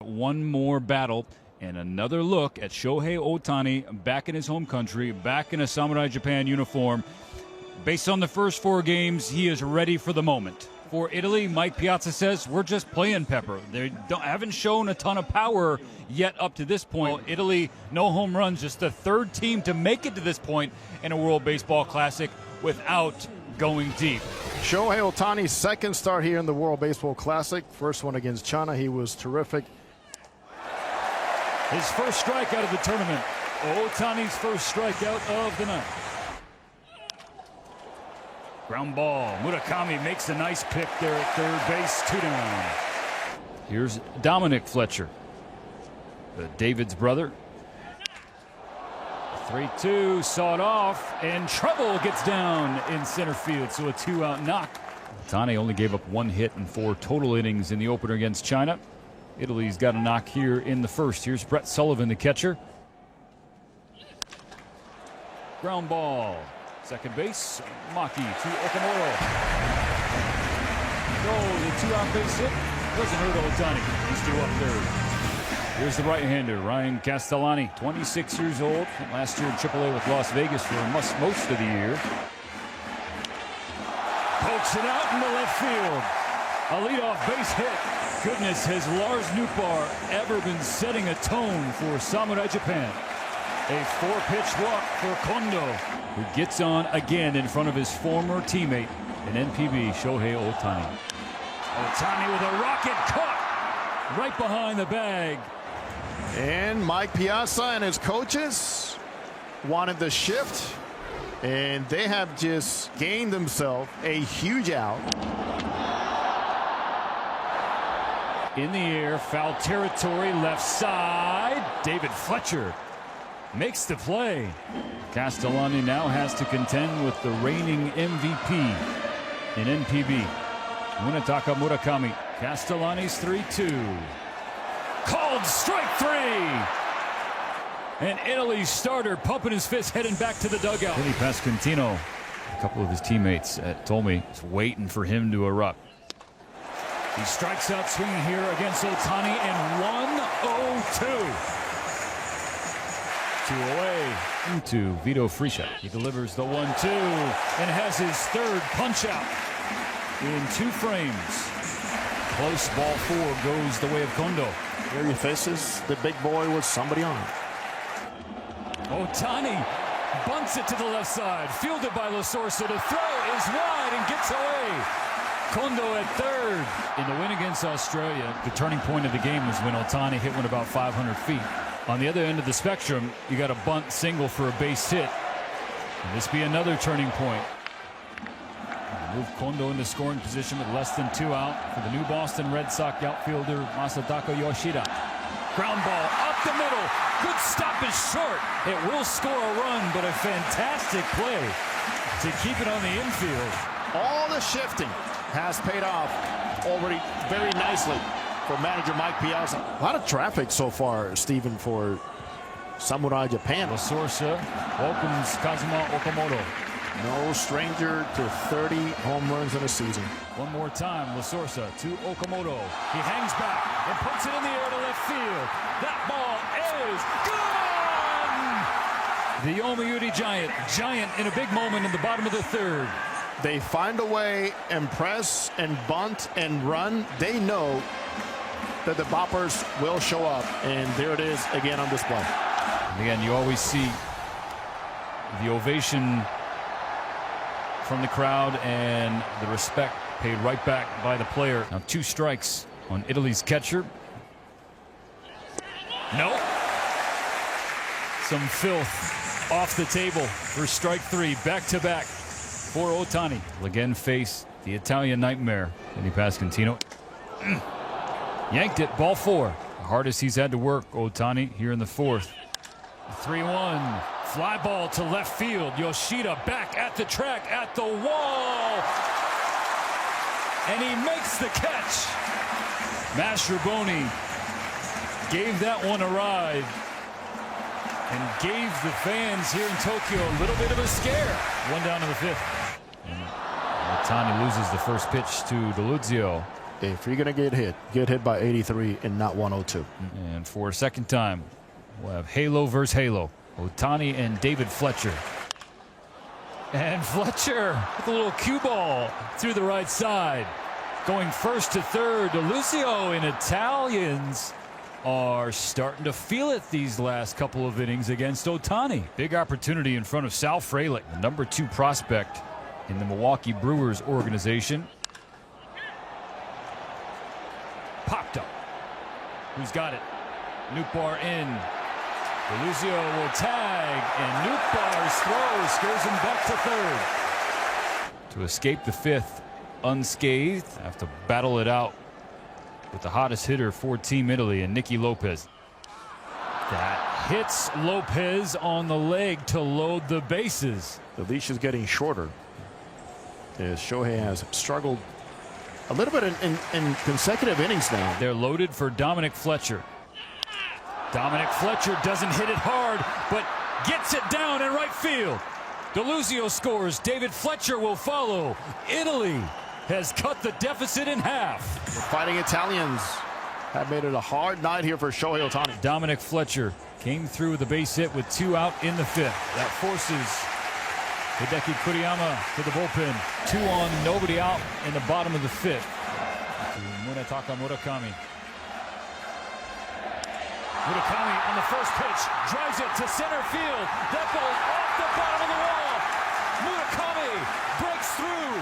One more battle and another look at Shohei Ohtani back in his home country, back in a Samurai Japan uniform. Based on the first 4 games, he is ready for the moment. For Italy, Mike Piazza says, we're just playing Pepper. They haven't shown a ton of power yet up to this point. Italy, no home runs, just the 3rd team to make it to this point in a World Baseball Classic without going deep. Shohei Ohtani's 2nd start here in the World Baseball Classic. First one against China, he was terrific. His first strikeout of the tournament. Ohtani's first strikeout of the night. Ground ball. Murakami makes a nice pick there at 3rd base. 2 down. Here's Dominic Fletcher, David's brother. 3-2, sawed off, and Trouble gets down in center field, so a 2-out knock. Ohtani only gave up 1 hit in 4 total innings in the opener against China. Italy's got a knock here in the first. Here's Brett Sullivan, the catcher. Ground ball. Second base, Maki to Okamoto. The 2-out base hit doesn't hurt Ohtani. He's still up 3rd. Here's the right-hander, Ryan Castellani, 26 years old. Last year in AAA with Las Vegas for most of the year. Pokes it out into left field. A leadoff base hit. Goodness, has Lars Nootbaar ever been setting a tone for Samurai Japan? A 4-pitch walk for Kondo, who gets on again in front of his former teammate in NPB, Shohei Ohtani. Ohtani with a rocket caught right behind the bag. And Mike Piazza and his coaches wanted the shift, and they have just gained themselves a huge out. In the air, foul territory, left side. David Fletcher makes the play. Castellani now has to contend with the reigning MVP in NPB, Munetaka Murakami. Castellani's 3-2. Called strike 3. And Italy's starter pumping his fist, heading back to the dugout. Vinny Pasquantino, a couple of his teammates told me, is waiting for him to erupt. He strikes out swinging here against Ohtani, and 1-0-2. 2 away into Vito Friscia. He delivers the 1-2 and has his 3rd punch out in 2 frames. Close ball 4 goes the way of Kondo. There he faces the big boy with somebody on. Ohtani bunts it to the left side, fielded by Lasorsa. The throw is wide and gets away. Kondo at 3rd. In the win against Australia, the turning point of the game was when Ohtani hit one about 500 feet. On the other end of the spectrum, you got a bunt single for a base hit. Will this be another turning point? Move Kondo into scoring position with less than 2 out for the new Boston Red Sox outfielder Masataka Yoshida. Ground ball up the middle. Good stop is short. It will score a run, but a fantastic play to keep it on the infield. All the shifting has paid off already very nicely for manager Mike Piazza. A lot of traffic so far, Stephen, for Samurai Japan. Lasorsa welcomes Kazuma Okamoto. No stranger to 30 home runs in a season. One more time, Lasorsa to Okamoto. He hangs back and puts it in the air to left field. That ball is gone! The Yomiuri Giant in a big moment in the bottom of the 3rd. They find a way and press and bunt and run. They know that the boppers will show up, and there it is again on display. And again, you always see the ovation from the crowd and the respect paid right back by the player. Now 2 strikes on Italy's catcher. Nope. Some filth off the table for strike 3, back-to-back for Ohtani. Will again face the Italian nightmare. Vinny Pasquantino yanked it, ball 4. The hardest he's had to work, Ohtani, here in the 4th. 3-1. Fly ball to left field. Yoshida back at the track, at the wall. And he makes the catch. Mastrobuoni gave that one a ride and gave the fans here in Tokyo a little bit of a scare. 1 down to the 5th. And Ohtani loses the first pitch to DeLuzio. If you're going to get hit by 83 and not 102. And for a second time, we'll have Halo versus Halo. Ohtani and David Fletcher. And Fletcher with a little cue ball through the right side. Going first to third. DeLucio and Italians are starting to feel it these last couple of innings against Ohtani. Big opportunity in front of Sal Frelick, the #2 prospect in the Milwaukee Brewers organization. Popped up. Who's got it? Nootbaar in. DeLucio will tag, and Nootbaar's throw scares him back to third. To escape the fifth unscathed, have to battle it out with the hottest hitter for Team Italy and Nicky Lopez. That hits Lopez on the leg to load the bases. The leash is getting shorter as Shohei has struggled a little bit in consecutive innings now. They're loaded for Dominic Fletcher. Dominic Fletcher doesn't hit it hard, but gets it down in right field. DeLucio scores. David Fletcher will follow. Italy has cut the deficit in half. The Fighting Italians have made it a hard night here for Shohei Ohtani. Dominic Fletcher came through with a base hit with 2 out in the 5th. That forces Hideki Kuriyama to the bullpen. 2 on, nobody out in the bottom of the 5th. Munetaka Murakami. Murakami on the first pitch, drives it to center field. That ball off the bottom of the wall. Murakami breaks through.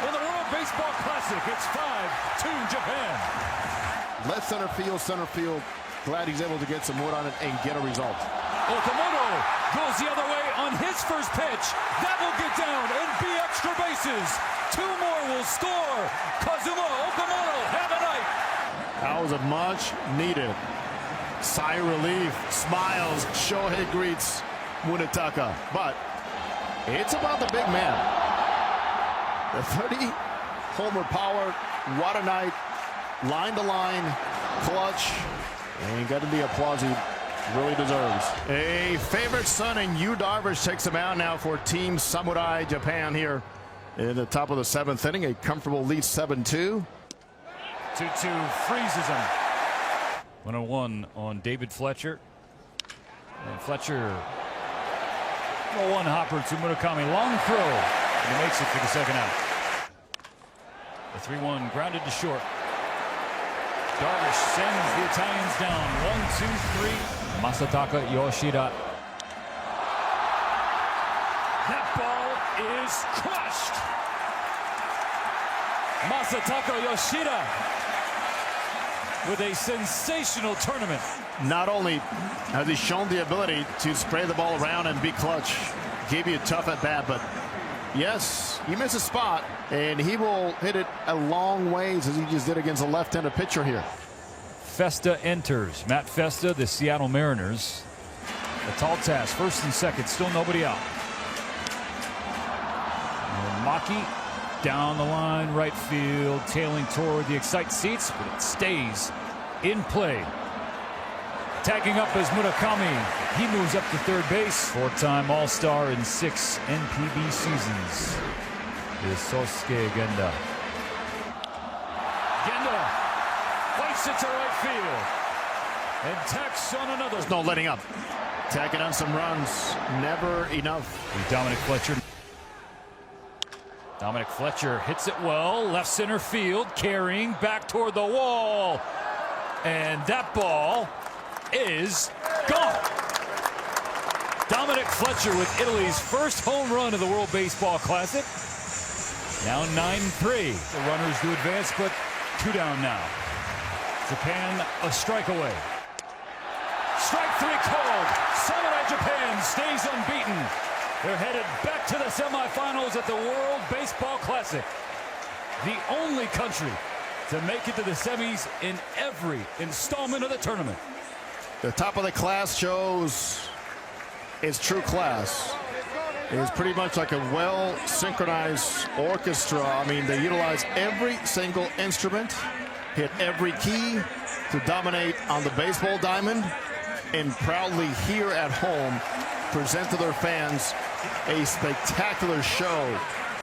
In the World Baseball Classic, it's 5-2 Japan. Left center field. Glad he's able to get some wood on it and get a result. Okamoto goes the other way on his first pitch. That will get down and be extra bases. 2 more will score. Kazuma Okamoto have a night. That was a much needed sigh of relief. Smiles. Shohei greets Munetaka. But it's about the big man. The 30 homer power. What a night. Line to line. Clutch. And got to be applause he really deserves. A favorite son in Yu Darvish takes him out now for Team Samurai Japan here in the top of the 7th inning. A comfortable lead 7-2. 2-2 freezes him. 101 on David Fletcher. And Fletcher, 1 hopper to Murakami. Long throw. And he makes it for the 2nd out. The 3-1 grounded to short. Darvish sends the Italians down. 1-2-3. Masataka Yoshida. That ball is crushed. Masataka Yoshida with a sensational tournament. Not only has he shown the ability to spray the ball around and be clutch, gave you a tough at bat, but yes, he missed a spot, and he will hit it a long ways as he just did against a left-handed pitcher here. Festa enters. Matt Festa, the Seattle Mariners. A tall task, 1st and 2nd, still nobody out. Maki down the line, right field, tailing toward the excite seats, but it stays in play. Tagging up as Murakami. He moves up to 3rd base. 4-time All-Star in 6 NPB seasons is Sosuke Genda. Genda fights it to right field and tacks on another. There's no letting up. Tacking on some runs. Never enough. Dominic Fletcher. Dominic Fletcher hits it well. Left center field. Carrying back toward the wall. And that ball is gone. Dominic Fletcher with Italy's first home run of the World Baseball Classic. Now 9-3. The runners do advance, but 2 down now. Japan a strike away. Strike 3 called. Samurai Japan stays unbeaten. They're headed back to the semifinals at the World Baseball Classic. The only country to make it to the semis in every installment of the tournament. The top of the class shows its true class. It is pretty much like a well-synchronized orchestra. I mean, they utilize every single instrument, hit every key to dominate on the baseball diamond, and proudly here at home present to their fans a spectacular show